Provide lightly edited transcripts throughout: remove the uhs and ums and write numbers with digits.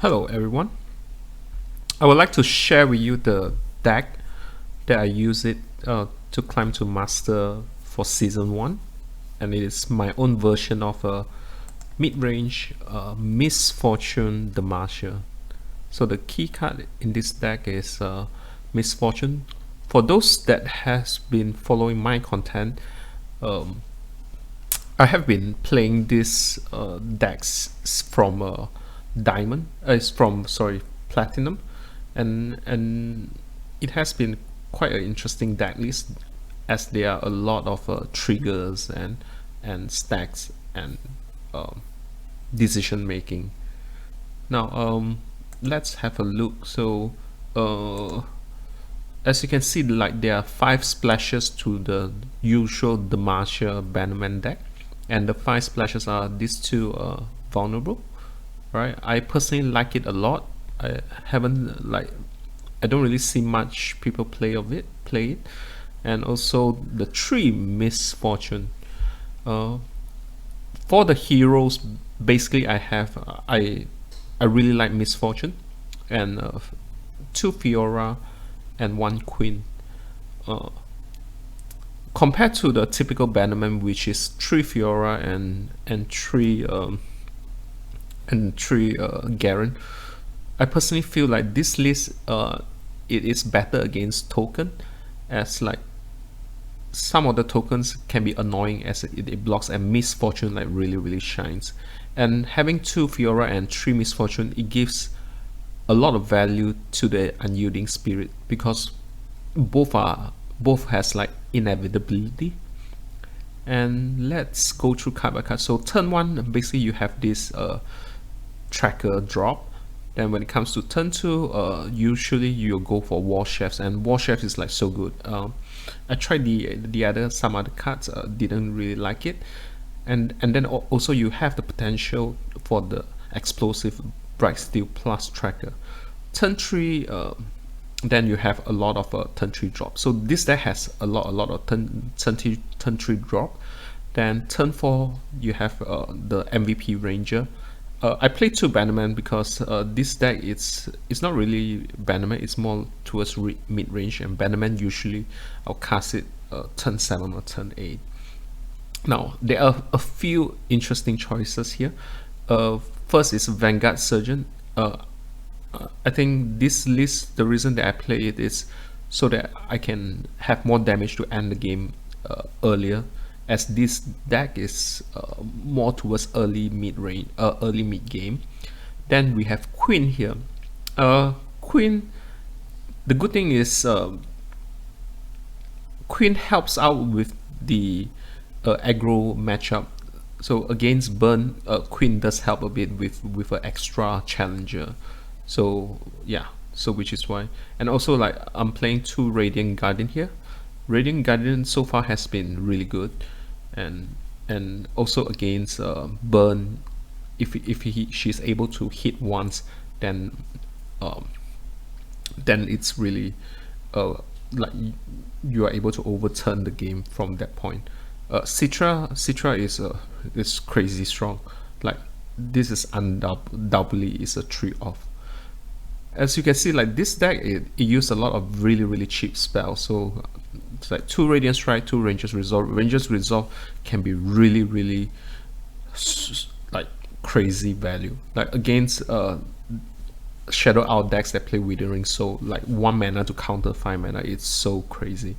Hello everyone. I would like to share with you the deck that I use it to climb to master for season 1, and it is my own version of a mid-range Misfortune Demacia. So the key card in this deck is Misfortune. For those that has been following my content, um, I have been playing this decks from Diamond. It's from Platinum, and it has been quite an interesting deck list, as there are a lot of triggers and stacks and um, decision making. Now let's have a look. So uh, as you can see, like there are 5 splashes to the usual Demacia Bannerman deck, and the 5 splashes are these two vulnerable, right? I personally like it a lot. I haven't I don't really see much people play it, and also the 3 Misfortune. Uh, for the heroes, basically I really like Misfortune, and 2 Fiora and 1 Queen. Uh, Compared to the typical Bannerman, which is 3 Fiora and 3 Garen, I personally feel like this list it is better against token, as like some of the tokens can be annoying as it blocks, and Misfortune like really shines. And having 2 Fiora and 3 Misfortune, it gives a lot of value to the Unyielding Spirit, because both has like inevitability. And let's go through card by card. So turn 1, basically you have this tracker drop. Then when it comes to turn 2, usually you'll go for War Chefs, and War Chefs is like so good. I tried some other cards, didn't really like it. And then also you have the potential for the explosive Bright Steel plus tracker. Turn 3, then you have a lot of turn 3 drop. So this deck has a lot of turn 3 drop. Then turn 4, you have the MVP Ranger. I play 2 Bannerman because this deck it's not really Bannerman, it's more towards mid-range, and Bannerman usually I'll cast it turn 7 or turn 8. Now there are a few interesting choices here. First is Vanguard Surgeon. I think this list, the reason that I play it is so that I can have more damage to end the game earlier, as this deck is more towards early mid game. Then we have Queen here. Queen, the good thing is Queen helps out with the aggro matchup. So against burn, Queen does help a bit with an extra challenger. So yeah, so which is why. And also, like, I'm playing 2 Radiant Guardian here. Radiant Guardian so far has been really good, and also against burn, if she's able to hit once, then it's really like you are able to overturn the game from that point. Citra is crazy strong. Like, this is undoubtedly is a 3 off. As you can see, like, this deck it used a lot of really cheap spells. So it's like 2 Radiant Strike, 2 Ranger's Resolve. Ranger's Resolve can be really like crazy value, like against Shadow Owl decks that play Withering Soul, like 1 mana to counter 5 mana. It's so crazy.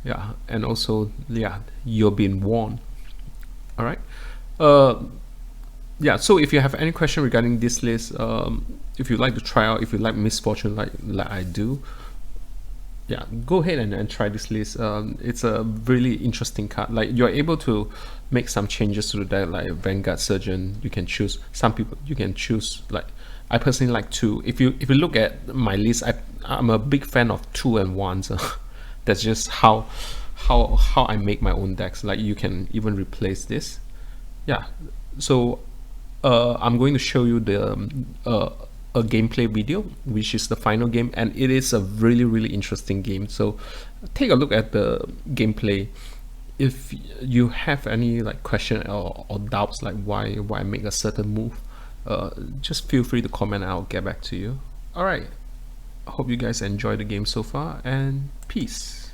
Yeah, and also, yeah, you're being warned. All right. Yeah, so if you have any question regarding this list, if you like to try out, if you like Misfortune like I do, yeah, go ahead and try this list. It's a really interesting card. Like, you're able to make some changes to the deck, like Vanguard Surgeon. You can choose, some people you can choose, like, I personally like 2. If you look at my list, I'm a big fan of 2 and 1s. That's just how I make my own decks. Like, you can even replace this. Yeah, so I'm going to show you the a gameplay video, which is the final game, and it is a really interesting game. So take a look at the gameplay. If you have any like question or doubts, like why I make a certain move, Just feel free to comment and I'll get back to you. Alright, I hope you guys enjoy the game so far, and peace.